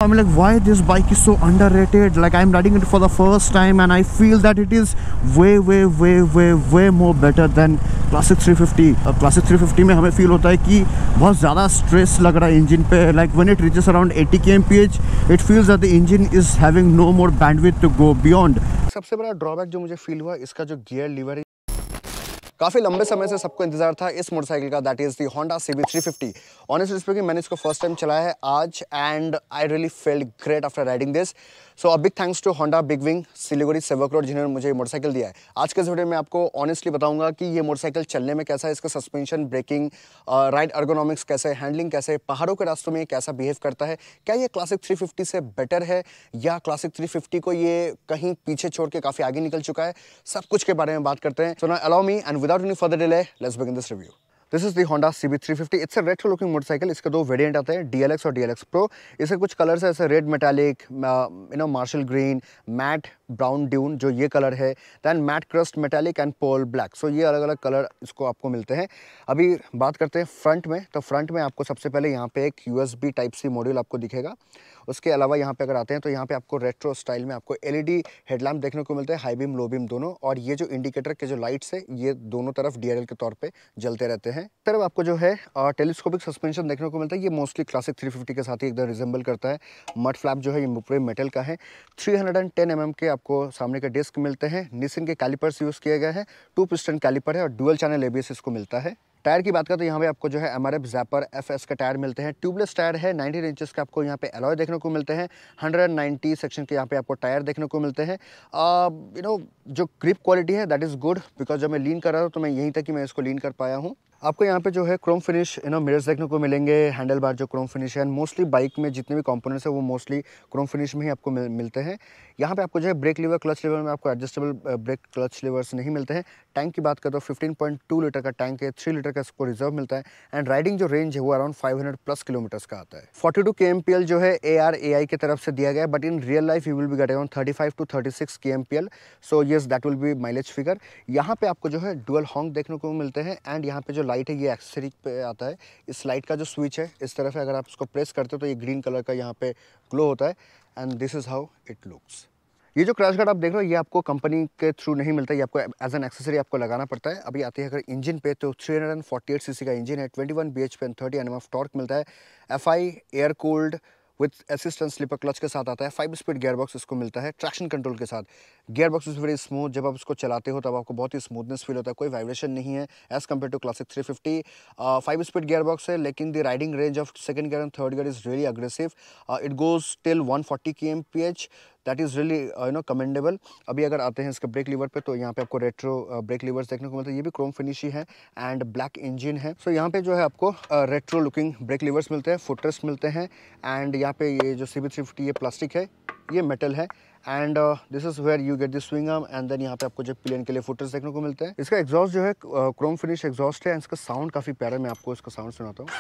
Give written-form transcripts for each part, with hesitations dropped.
I'm like, why this bike is so underrated? Like, I'm riding it for the first time and I feel that it is way more better than Classic 350. Classic 350 में हमें feel होता है कि बहुत ज़्यादा stress लग रहा है इंजन पे. Like when it reaches around 80 kmph, it feels that the engine is having no more bandwidth to go beyond. सबसे बड़ा ड्रॉबैक जो मुझे फील हुआ इसका जो गियर लीवर, काफ़ी लंबे समय से सबको इंतजार था इस मोटरसाइकिल का, that is the Honda CB350. Honestly speaking मैंने इसको फर्स्ट टाइम चलाया है आज and I really felt great after riding this. So a big thanks to Honda big wing Siliguri Sevak road जिन्होंने मुझे मोटरसाइकिल दिया है. आज के इस वीडियो में आपको ऑनेस्टली बताऊंगा कि ये मोटरसाइकिल चलने में कैसा है, इसका सस्पेंशन, ब्रेकिंग, राइड अर्गोनॉमिक्स कैसे, हैंडलिंग कैसे, पहाड़ों के रास्तों में कैसा बिहेव करता है, क्या ये क्लासिक 350 से बेटर है या क्लासिक 350 को ये कहीं पीछे छोड़ के काफ़ी आगे निकल चुका है, सब कुछ के बारे में बात करते हैं. So now allow me and without any further delay let's begin this review. This is the Honda CB350. It's a retro looking motorcycle. इसके दो वेरिएंट आते हैं, DLX और DLX Pro. इसके कुछ कलर्स है ऐसे red metallic, marshal green, matte brown dune जो ये कलर है, then matte crust metallic and pole black. So ये अलग अलग कलर इसको आपको मिलते हैं. अभी बात करते हैं फ्रंट में. तो फ्रंट में आपको सबसे पहले यहाँ पे एक USB Type-C मॉड्यूल आपको दिखेगा. उसके अलावा यहाँ पे अगर आते हैं तो यहाँ पे आपको रेट्रो स्टाइल में आपको LED हेडलैम्प देखने को मिलते हैं, हाई बीम लो बीम दोनों. और ये जो इंडिकेटर के जो लाइट्स है ये दोनों तरफ DRL के तौर पे जलते रहते हैं. तरफ आपको जो है टेलीस्कोपिक सस्पेंशन देखने को मिलता है. ये मोस्टली क्लासिक 350 के साथ ही एकदम रिजेंबल करता है. मड फ्लैप जो है ये पूरे मेटल का है. 310 mm के आपको सामने के डिस्क मिलते हैं. निसिन के कैलिपर्स यूज़ किए गए हैं. 2 पिस्टन कैलिपर है और डुअल चैनल ABS इसको मिलता है. टायर की बात करें तो यहाँ पे आपको जो है MRF Zapper FS का टायर मिलते हैं. ट्यूबलेस टायर है. 19 इंचेस का आपको यहाँ पे अलॉय देखने को मिलते हैं. 190 सेक्शन के यहाँ पे आपको टायर देखने को मिलते हैं. जो ग्रिप क्वालिटी है दैट इज़ गुड, बिकॉज जब मैं लीन कर रहा हूँ तो मैं यहीं तक कि मैं इसको लीन कर पाया हूँ. आपको यहाँ पे जो है क्रोम फिनिश मिरर्स देखने को मिलेंगे. हैंडल बार जो क्रोम फिनिश है, मोस्टली बाइक में जितने भी कंपोनेंट्स है वो मोस्टली क्रोम फिनिश में ही आपको मिलते हैं. यहाँ पे आपको जो है ब्रेक लीवर, क्लच लीवर में आपको एडजस्टेबल ब्रेक क्लच लीवर्स नहीं मिलते हैं. टैंक की बात करें तो 15.2 लीटर का टैंक है. 3 लीटर का इसको रिजर्व मिलता है. एंड राइडिंग जो रेंज है वो अराउंड 500+ किलोमीटर्स का आता है. 42 kmpl जो है ARAI की तरफ से दिया गया है, but in real life you will be getting around 35 to 36 kmpl. So yes that will be mileage figure. यहाँ पे आपको जो है डुअल हॉर्न देखने को मिलते हैं. एंड यहाँ पे जो लाइट है ये एक्सेसरी पे आता है. इस लाइट का जो स्विच है इस तरफ है, अगर आप इसको प्रेस करते हो तो ये ग्रीन कलर का यहाँ पे ग्लो होता है. And this is how it looks. ये जो क्रैश गार्ड आप देख रहे हो ये आपको कंपनी के थ्रू नहीं मिलता, ये आपको एज एन एक्सेसरी आपको लगाना पड़ता है. अभी आती है अगर इंजन पे तो 348 cc का इंजन है. 21 bhp and 30 Nm of torque मिलता है. FI air cooled with assistant slipper clutch के साथ आता है. 5 स्पीड गियर बॉक्स इसको मिलता है ट्रैक्शन कंट्रोल के साथ. Gear box is very smooth. जब आप इसको चलाते हो तब आपको बहुत ही स्मूथनेस फील होता है, कोई वाइब्रेशन नहीं है as compare to classic 350. 5 speed gear box है, लेकिन the riding range of second gear and third gear is really aggressive. It goes till 140 kmph. That is really commendable. अभी अगर आते हैं इसके ब्रेक लीवर पे तो यहाँ पे आपको रेट्रो ब्रेक लीवर्स देखने को मिलते हैं. ये भी क्रोम फिनिश ही है एंड ब्लैक इंजन है. सो यहाँ पे जो है आपको रेट्रो लुकिंग ब्रेक लीवर्स मिलते हैं, फुटरेस्ट मिलते हैं. एंड यहाँ पे ये जो CB350 ये प्लास्टिक है, ये मेटल है. And this is where you get the swing arm. And then यहाँ पे आपको जो पिलियन के लिए फुटर्स देखने को मिलते हैं. इसका एग्जॉस्ट जो है क्रोम फिनिश एग्जॉस्ट है. एंड इसका साउंड काफ़ी प्यारा है. मैं आपको इसका साउंड सुनाता हूँ.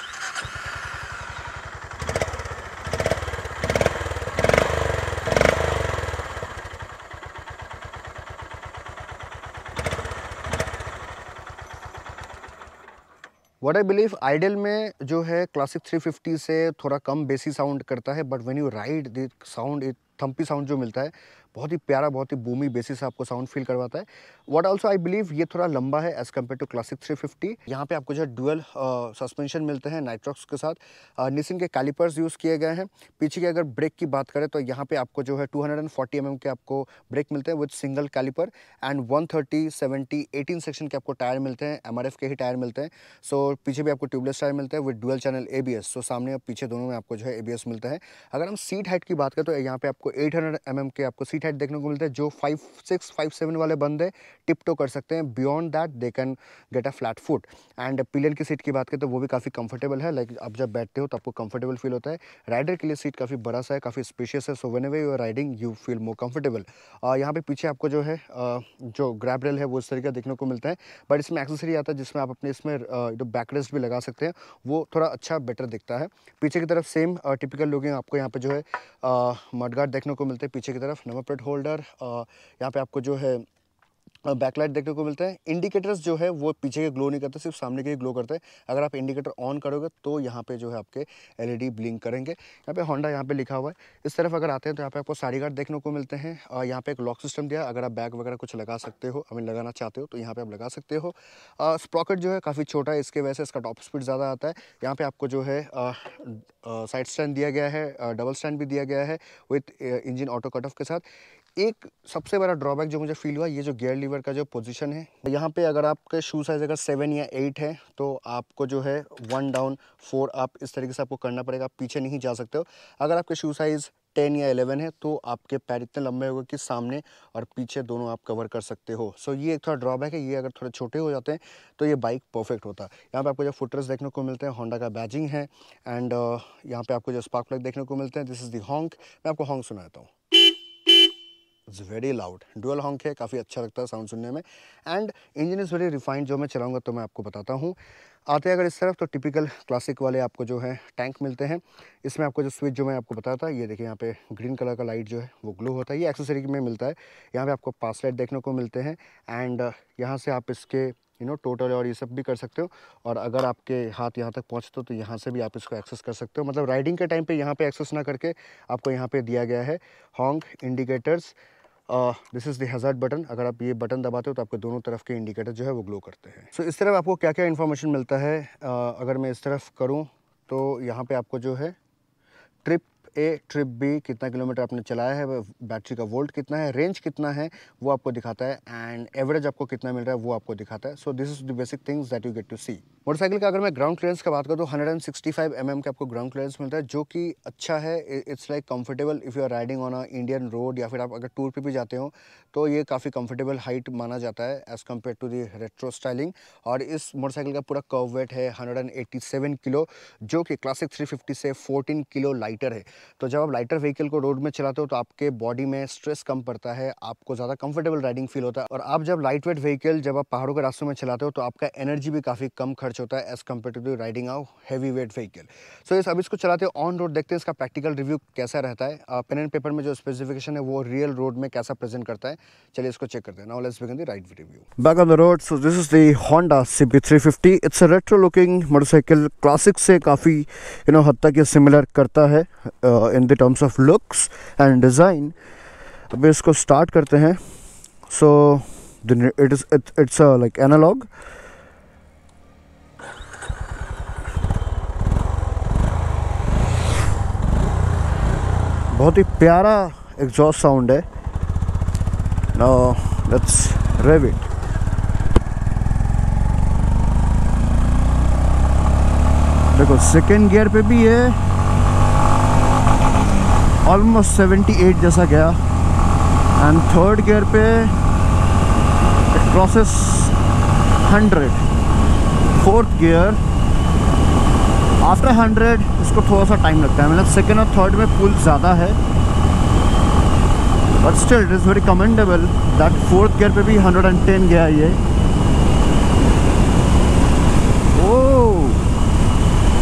व्हाट आई बिलीव आइडियल में जो है क्लासिक 350 से थोड़ा कम बेसी साउंड करता है, but when you ride the sound, Thampi sound जो मिलता है बहुत ही प्यारा, बहुत ही बूमी बेसिस आपको साउंड फील करवाता है. व्हाट आल्सो आई बिलीव ये थोड़ा लंबा है एज कम्पेयर टू क्लासिक 350. यहाँ पे आपको जो है डुअल सस्पेंशन मिलते हैं नाइट्रॉक्स के साथ. निसिन के कैलिपर्स यूज़ किए गए हैं. पीछे की अगर ब्रेक की बात करें तो यहाँ पे आपको जो है 240 mm के आपको ब्रेक मिलते हैं with single caliper. And 130, 70, 18 section के आपको टायर मिलते हैं. MRF के ही टायर मिलते हैं. सो पीछे भी आपको ट्यूबलेस टायर मिलते हैं विद डुअल चैनल ABS. सो सामने और पीछे दोनों में आपको जो है ABS मिलता है. अगर हम सीट हाइट की बात करें तो यहाँ पे आपको 800 mm के आपको सीट हाइट देखने को मिलते हैं. जो 5'6", 5'7" वाले बंदे टिप टो कर सकते हैं. Beyond that they can get a flat foot. And pillion की सीट की बात करें तो वो भी काफ़ी कंफर्टेबल है. लाइक आप जब बैठते हो तो आपको कंफर्टेबल फील होता है. राइडर के लिए सीट काफ़ी बड़ा सा है, काफ़ी स्पेशियस है. So whenever you are riding you feel more comfortable. यहाँ पे पीछे आपको जो है जो ग्रैब रेल है वो इस तरीके देखने को मिलता है. बट इसमें एक्सेसरी आता है जिसमें आप अपने इसमें जो बैक रेस्ट भी लगा सकते हैं. वो थोड़ा अच्छा बेटर दिखता है. पीछे की तरफ सेम टिपिकल लुकिंग आपको यहाँ पे जो है मडगार्ड देखने को मिलते हैं. पीछे की तरफ नंबर प्लेट होल्डर. यहाँ पे आपको जो है बैकलाइट देखने को मिलता है। इंडिकेटर्स जो है वो पीछे के ग्लो नहीं करते, सिर्फ सामने के ही ग्लो करते हैं। अगर आप इंडिकेटर ऑन करोगे तो यहाँ पे जो है आपके एलईडी ब्लिंक करेंगे। यहाँ पे होंडा यहाँ पे लिखा हुआ है। इस तरफ अगर आते हैं तो यहाँ पे आपको साइड गार्ड देखने को मिलते हैं। यहाँ पे एक लॉक सिस्टम दिया है, अगर आप बैग वगैरह कुछ लगा सकते हो, लगाना चाहते हो तो यहाँ पे आप लगा सकते हो। स्प्रॉकेट जो है काफ़ी छोटा है, इसके वजह से इसका टॉप स्पीड ज़्यादा आता है। यहाँ पे आपको जो है साइड स्टैंड दिया गया है, डबल स्टैंड भी दिया गया है with engine auto cut off के साथ। एक सबसे बड़ा ड्रॉबैक जो मुझे फील हुआ, ये जो गियर लीवर का जो पोजीशन है, यहाँ पे अगर आपके शू साइज़ अगर 7 या 8 है तो आपको जो है 1 डाउन 4 अप इस तरीके से आपको करना पड़ेगा, आप पीछे नहीं जा सकते हो। अगर आपके शू साइज़ 10 या 11 है तो आपके पैर इतने लंबे होंगे कि सामने और पीछे दोनों आप कवर कर सकते हो। सो ये एक थोड़ा ड्रॉबैक है, ये अगर थोड़े छोटे हो जाते हैं तो ये बाइक परफेक्ट होता है। यहाँ पे आपको जो फुटरेस्ट देखने को मिलते हैं, होंडा का बैजिंग है। एंड यहाँ पे आपको जो स्पार्क प्लग देखने को मिलते हैं, दिस इज़ दी हॉन्क। मैं आपको हॉन्क सुनाता हूँ। इट्स वेरी लाउड, डुअल हॉन्क है, काफ़ी अच्छा लगता है साउंड सुनने में। And engine is very refined, जो मैं चलाऊंगा तो मैं आपको बताता हूँ। आते हैं अगर इस तरफ तो टिपिकल क्लासिक वाले आपको जो है टैंक मिलते हैं। इसमें आपको जो स्विच जो मैं आपको बताया था, ये देखिए यहाँ पे ग्रीन कलर का लाइट जो है वो ग्लो होता है, ये एक्सेसरी में मिलता है। यहाँ पे आपको पास लाइट देखने को मिलते हैं। एंड यहाँ से आप इसके टोटल और ये सब भी कर सकते हो। और अगर आपके हाथ यहाँ तक पहुँचते हो तो यहाँ से भी आप इसको एक्सेस कर सकते हो। मतलब राइडिंग के टाइम पे यहाँ पे एक्सेस ना करके आपको यहाँ पे दिया गया है हॉन्क, indicators, this is the hazard button. अगर आप ये बटन दबाते हो तो आपके दोनों तरफ के इंडिकेटर जो है वो ग्लो करते हैं। सो इस तरफ आपको क्या क्या इन्फॉर्मेशन मिलता है, अगर मैं इस तरफ करूँ तो यहाँ पे आपको जो है ट्रिप ए, ट्रिप बी, कितना किलोमीटर आपने चलाया है, बैटरी का वोल्ट कितना है, रेंज कितना है वो आपको दिखाता है। एंड एवरेज आपको कितना मिल रहा है वो आपको दिखाता है। So this is the basic things that you get to see. Motorcycle का अगर मैं ग्राउंड क्लियरेंस का बात करूँ तो 165 mm का आपको ग्राउंड क्लियरेंस मिलता है, जो कि अच्छा है। It's like comfortable if you are riding on a Indian road, या फिर आप अगर टूर पे भी जाते हो तो ये काफ़ी कंफर्टेबल हाइट माना जाता है as compare to the retro styling. और इस मोटरसाइकिल का पूरा कर्व वेट है 187 किलो, जो कि क्लासिक 350 से 14 किलो लाइटर है। तो जब आप लाइटर व्हीकल को रोड में चलाते हो तो आपके बॉडी में स्ट्रेस कम पड़ता है, आपको ज़्यादा कंफर्टेबल राइडिंग फील होता है। और आप जब लाइट वेट व्हीकल जब आप पहाड़ों के रास्तों में चलाते हो तो आपका एनर्जी भी काफ़ी कम खर्च होता है as compare to riding out heavy weight vehicle. So अब इसको चलाते हो ऑन रोड, देखते हैं इसका प्रैक्टिकल रिव्यू कैसा रहता है। पेन एंड पेपर में जो स्पेसिफिकेशन है वो रियल रोड में कैसा प्रेजेंट करता है, चलिए इसको चेक करते हैं। Now let's begin the ride review. Back on the road, so this is the Honda CB350. It's a retro looking motorcycle, classic से काफ़ी हद तक ये सिमिलर करता है in the terms of looks and design. अभी इसको स्टार्ट करते हैं। So it's like analog. बहुत ही प्यारा एग्जॉस्ट साउंड है। Now let's rev it. देखो सेकेंड गियर पे भी ये ऑलमोस्ट 78 जैसा गया, एंड थर्ड गियर पे it crosses 100। Fourth gear after 100 इसको थोड़ा सा टाइम लगता है, मतलब सेकेंड और थर्ड में पुल ज़्यादा है, but still it is very commendable that fourth gear पे भी 110 गया ये।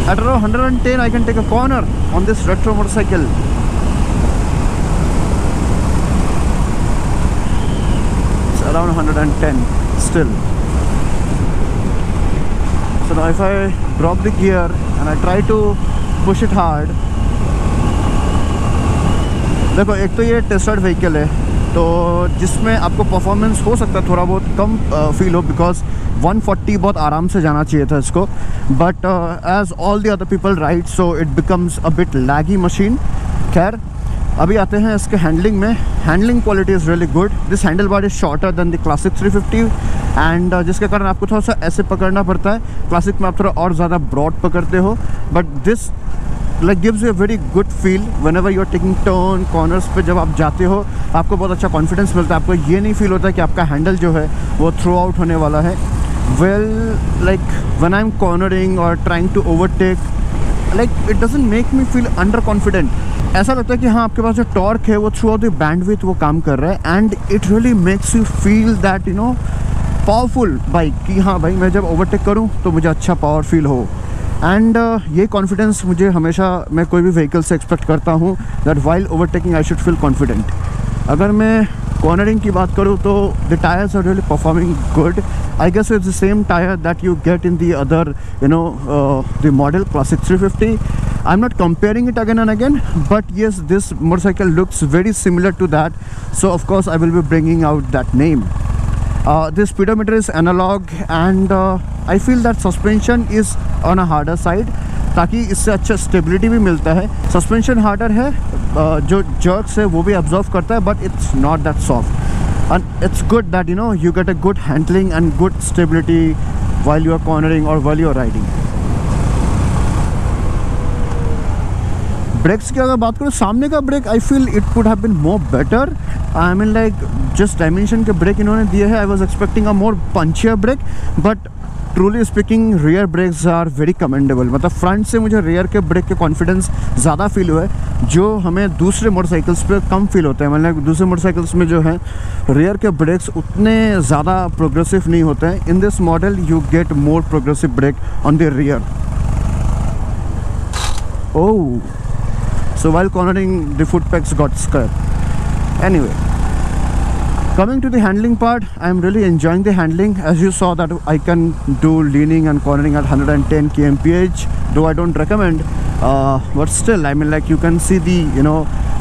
At around 110 I can take a corner on this retro motorcycle. It's around 110 still. So now if I drop the gear and I try to push it hard, देखो एक तो ये tested vehicle है तो जिसमें आपको परफॉर्मेंस हो सकता है थोड़ा बहुत कम फील हो, बिकॉज 140 बहुत आराम से जाना चाहिए था इसको, but as all the other people ride so it becomes a bit laggy machine. खैर अभी आते हैं इसके हैंडलिंग में। Handling quality is really good. This handle bar is shorter than the classic 350 and जिसके कारण आपको थोड़ा सा ऐसे पकड़ना पड़ता है। क्लासिक में आप थोड़ा और ज़्यादा ब्रॉड पकड़ते हो, but this like gives you a very good feel whenever you are taking turn corners पे जब आप जाते हो आपको बहुत अच्छा कॉन्फिडेंस मिलता है। आपको ये नहीं फील होता है कि आपका हैंडल जो है वो थ्रो आउट होने वाला है। Well like when I am cornering और trying to overtake, like it doesn't make me feel under confident. ऐसा लगता है कि हाँ आपके पास जो टॉर्क है वो थ्रू आउट द बैंडविड्थ वो काम कर रहा है, and it really makes you feel that powerful bike, कि हाँ भाई मैं जब ओवरटेक करूँ तो मुझे अच्छा पावर फील हो। एंड ये कॉन्फिडेंस मुझे हमेशा मैं कोई भी व्हीकल से एक्सपेक्ट करता हूँ that while overtaking I should feel confident. अगर मैं कॉर्नरिंग की बात करूँ तो the tyres are really performing good. I guess it's the same tire that you get in the other, the model Classic 350. I'm not comparing it again and again, but yes, this motorcycle looks very similar to that. So of course I will be bringing out that name. This speedometer is analog, and I feel that suspension is on a harder side, ताकि इससे अच्छा stability भी मिलता है. Suspension harder है, जो jerks है वो भी एब्जॉर्व करता है, but it's not that soft. And it's good that you get a good handling and good stability while you are cornering or while you are riding. Brakes की अगर बात करूँ, सामने का brake I feel it could have been more better. I mean like जिस dimension के brake इन्होंने दिए हैं, I was expecting a more punchier brake, but truly speaking rear brakes are very commendable. मतलब फ्रंट से मुझे रियर के break के कॉन्फिडेंस ज़्यादा फील हुआ है, जो हमें दूसरे मोटरसाइकिल्स पे कम फील होते हैं. मतलब दूसरे मोटरसाइकिल्स में जो है रियर के ब्रेक्स उतने ज़्यादा प्रोग्रेसिव नहीं होते हैं. In this model you get more progressive brake on the rear. Oh, so while cornering the foot pegs got scraped. Anyway, coming to the handling part, I am really enjoying the handling. As you saw that I can do leaning and cornering at 110 kmph, though I don't recommend, but still I mean like you can see the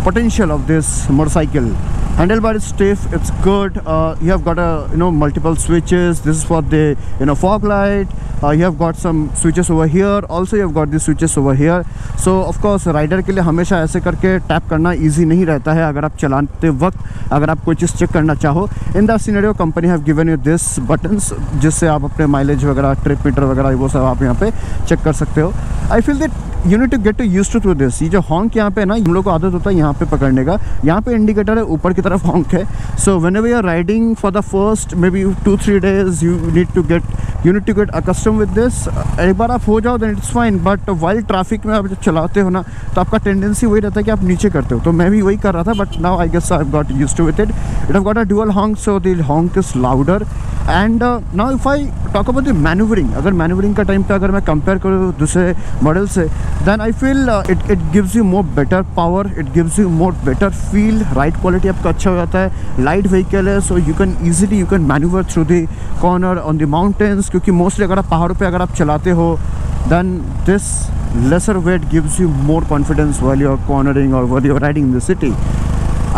potential of this motorcycle. Handlebar is stiff, it's good. You have got a multiple switches. This is for the fog light. You have got some switches over here. Also you have got the switches over here. So of course rider के लिए हमेशा ऐसे करके tap करना easy नहीं रहता है अगर आप चलाते वक्त अगर आप कोई चीज़ चेक करना चाहो. In that scenario company have given you this buttons, जिससे आप अपने माइलेज वगैरह, ट्रिप मीटर वगैरह वो सब आप यहाँ पे चेक कर सकते हो. I feel that you need to get to used to this. ये जो हॉन्क यहाँ पे ना, हम लोग को आदत होता है यहाँ पे पकड़ने का. यहाँ पे इंडिकेटर है, ऊपर की तरफ हॉन्क है. So whenever you are riding for the first maybe 2-3 days you need to get accustom with this. एक बार आप हो जाओ then it's fine, but while traffic में आप जब चलाते हो ना तो आपका टेंडेंसी वही रहता है कि आप नीचे करते हो. तो मैं भी वही कर रहा था, but now I guess I have got used to with it. It have got a dual honk, so the honk is louder. And now if I talk about the manoeuvring, अगर मैन्यूवरिंग का time पे अगर मैं compare करूँ दूसरे model से, then I feel it gives you more better power, it gives you more better feel. Ride quality आपका अच्छा हो जाता है. लाइट व्हीकल है, so you can manoeuvre through the corner on the mountains, क्योंकि मोस्टली अगर आप पहाड़ों पे अगर आप चलाते हो then this lesser weight gives you more confidence while you are cornering or while you are riding in the city.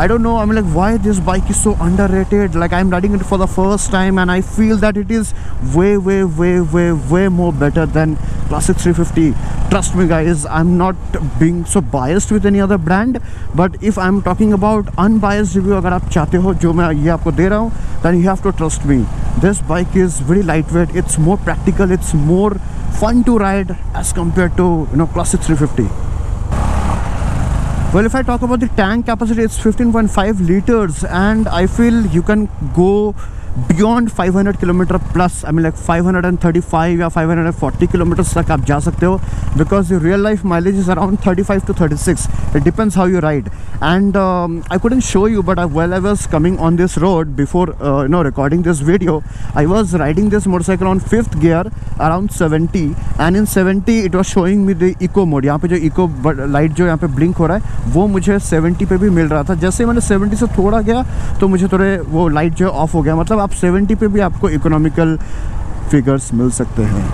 I don't know, I mean like why this bike is so underrated. Like I'm riding it for the first time and I feel that it is way more better than Classic 350. Trust me guys, I'm not being so biased with any other brand, but if I'm talking about unbiased review अगर आप चाहते हो जो मैं ये आपको दे रहा हूँ, then you have to trust me. This bike is very lightweight, it's more practical, it's more fun to ride as compared to Classic 350. Well, if I talk about the tank capacity, it's 15.5 liters and I feel you can go beyond 500 kilometre plus. I mean like 535 या 540 kilometres तक आप जा सकते हो, because the real life mileage is around 35 to 36. It depends how you ride. And I couldn't show you, but while I was coming on this road before recording this video, I was riding this motorcycle on 5th gear around 70, and in 70 it was showing me the eco mode. यहाँ पे जो eco light जो यहाँ पे blink हो रहा है वो मुझे 70 पे भी मिल रहा था. जैसे मैंने 70 से थोड़ा गया तो मुझे थोड़े वो लाइट जो ऑफ हो गया. मतलब आप 70 पे भी आपको इकोनॉमिकल फिगर्स मिल सकते हैं.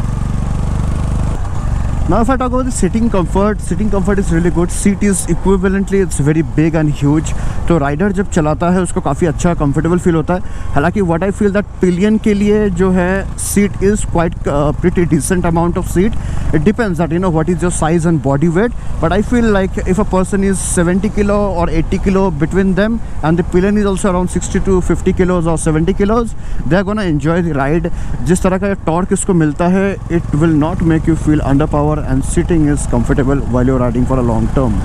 Now if I talk about the sitting comfort is really good. Seat is equivalently, it's very big and huge. तो राइडर जब चलाता है उसको काफ़ी अच्छा कंफर्टेबल फील होता है. हालांकि what I feel that pillion के लिए जो है seat is quite pretty decent amount of seat. It depends that what is your size and body weight, but I feel like if a person is 70 kilo और 80 kilo between them and the pillion is also around 60 to 50 kilos और 70 kilos, they are gonna enjoy the ride. जिस तरह का torque इसको मिलता है, it will not make you feel under power and sitting is comfortable while you're riding for a long term.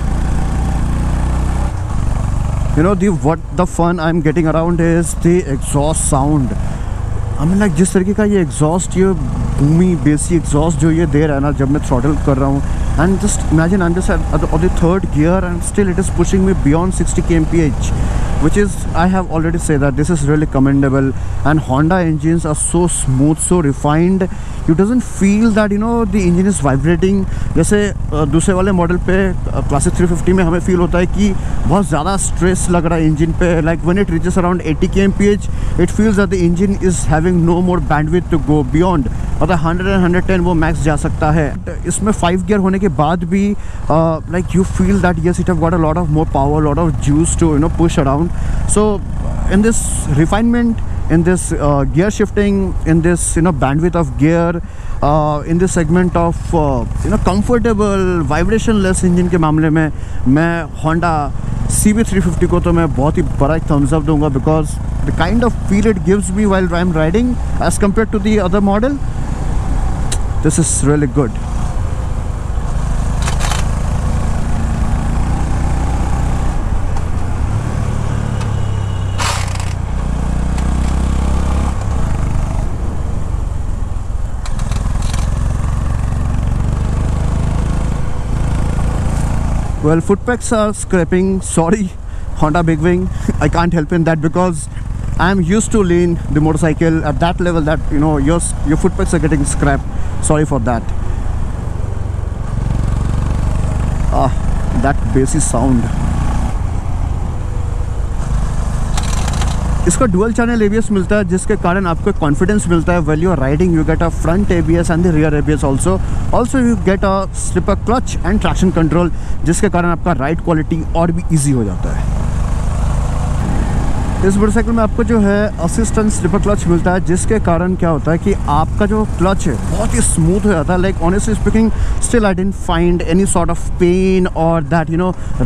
What the fun I'm getting around is the exhaust sound. I mean like जिस तरीके का ये exhaust, ये boomy bassy exhaust जो ये दे रहा है ना जब मैं throttle कर रहा हूँ, and just imagine I'm just at the 3rd gear and still it is pushing me beyond 60 kmph. which is, I have already said that this is really commendable, and Honda engines are so smooth, so refined. You doesn't feel that the engine is vibrating. जैसे दूसरे वाले model पे classic 350 में हमें feel होता है कि बहुत ज़्यादा स्ट्रेस लग रहा है इंजन पे. Like when it reaches around 80 kmph it feels that the engine is having no more bandwidth to go beyond. मतलब 100 and 110 वो मैक्स जा सकता है. इसमें 5 गियर होने के बाद भी like you feel that yes it have got a lot of more power, lot of juice to push around. So in this refinement, in this gear shifting, in this bandwidth of gear, in this segment of comfortable vibrationless engine के मामले में मैं Honda CB350 को तो मैं बहुत ही बड़ा एक thumbs up दूंगा, because the kind of feel it gives me while I'm riding as compared to the other model, this is really good. Well, foot pegs are scraping. Sorry, Honda Big Wing. I can't help in that, because I'm used to lean the motorcycle at that level that your foot pegs are getting scrapped. Sorry for that. That bassy sound. इसका dual channel ABS मिलता है, जिसके कारण आपको confidence मिलता है. When you are riding you get a front ABS and the rear ABS also you get a slipper clutch and traction control, जिसके कारण आपका राइड क्वालिटी और भी ईजी हो जाता है. इस मोटरसाइकिल में आपको जो है असिस्टेंट स्लिपर क्लच मिलता है, जिसके कारण क्या होता है कि आपका जो क्लच है बहुत ही स्मूथ हो जाता है. Like honestly speaking, still I didn't find any sort of pain और that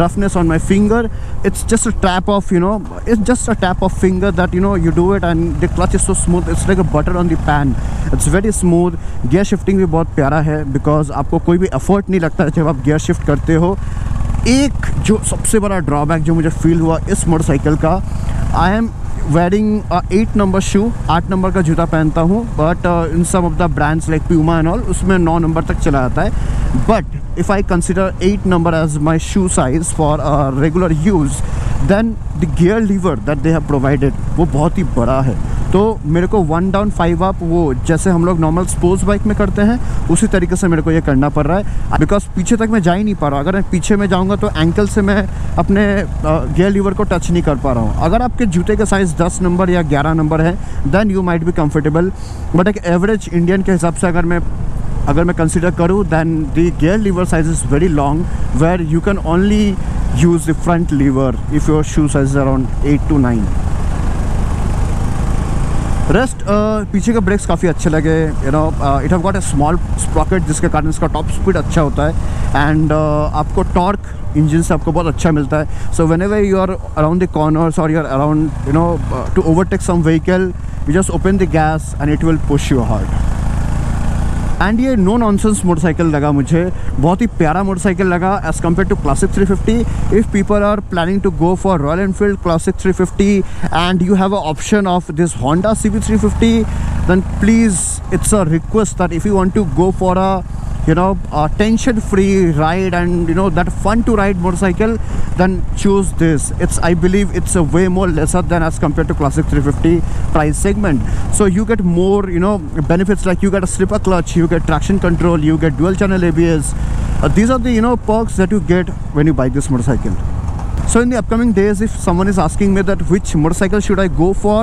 roughness on my finger. It's just a tap of it's just a tap of finger that you do it, and the clutch is so smooth. It's like a butter on the pan. It's very smooth. Gear shifting भी बहुत प्यारा है, because आपको कोई भी effort नहीं लगता है जब आप गियर शिफ्ट करते हो. एक जो सबसे बड़ा ड्रॉबैक जो मुझे फील हुआ इस मोटरसाइकिल का, I am wearing 8 number shoe, 8 number का जूता पहनता हूँ, but in some of the brands like Puma and all उसमें 9 नंबर तक चला जाता है. But if I consider 8 number as my shoe size for regular use, then the gear lever that they have provided वो बहुत ही बड़ा है. तो मेरे को 1 down 5 up वो जैसे हम लोग नॉर्मल स्पोर्ट्स बाइक में करते हैं उसी तरीके से मेरे को ये करना पड़ रहा है, बिकॉज पीछे तक मैं जा ही नहीं पा रहा. अगर मैं पीछे में जाऊंगा तो एंकल से मैं अपने गियर लीवर को टच नहीं कर पा रहा हूँ. अगर आपके जूते का साइज़ 10 नंबर या 11 नंबर है, then you might be comfortable. But एक एवरेज इंडियन के हिसाब से अगर मैं कंसिडर करूँ, then the gear lever size is very long, where you can only use the front lever if your shoe size is around 8 to 9. Rest पीछे के brakes काफ़ी अच्छे लगे. It have got a small sprocket, जिसके कारण इसका top speed अच्छा होता है, एंड आपको टॉर्क इंजन से आपको बहुत अच्छा मिलता है. So whenever you are around the corners और you are around to overtake some vehicle, you just open the gas and it will push you hard. And ये नो नॉनसेंस मोटरसाइकिल लगा मुझे, बहुत ही प्यारा मोटरसाइकिल लगा as compare to classic 350. If people are planning to go for Royal Enfield Classic 350 and you have a option of this Honda CB350, then please, it's a request that if you want to go for a tension-free ride and that fun-to-ride motorcycle, then choose this. I believe it's a way more lesser than as compared to classic 350 price segment. So you get more benefits, like you get a slipper clutch, you get traction control, you get dual channel ABS. These are the perks that you get when you buy this motorcycle. So in the upcoming days, if someone is asking me that which motorcycle should I go for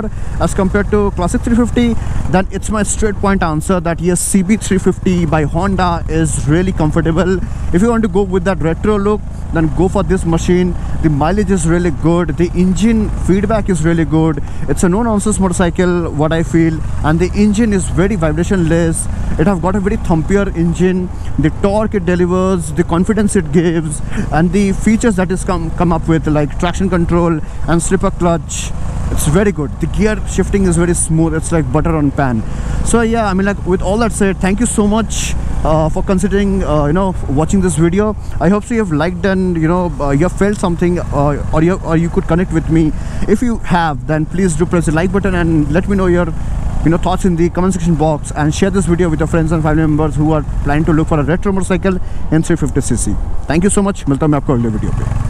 as compared to classic 350, then it's my straight point answer that yes, CB350 by Honda is really comfortable. If you want to go with that retro look, then go for this machine. The mileage is really good, the engine feedback is really good. It's a no nonsense motorcycle, what I feel, and the engine is very vibrationless. It have got a very thumpier engine. The torque it delivers, the confidence it gives, and the features that is come up with, like traction control and slipper clutch, it's very good. The gear shifting is very smooth, it's like butter on pan. So yeah, I mean, like, with all that said, thank you so much for considering watching this video. I hope so you have liked and you have felt something, or you could connect with me. If you have, then please do press the like button and let me know your thoughts in the comment section box, and share this video with your friends and family members who are planning to look for a retro motorcycle in 350cc. Thank you so much. मिलता हूं मैं आपको अगले video पे.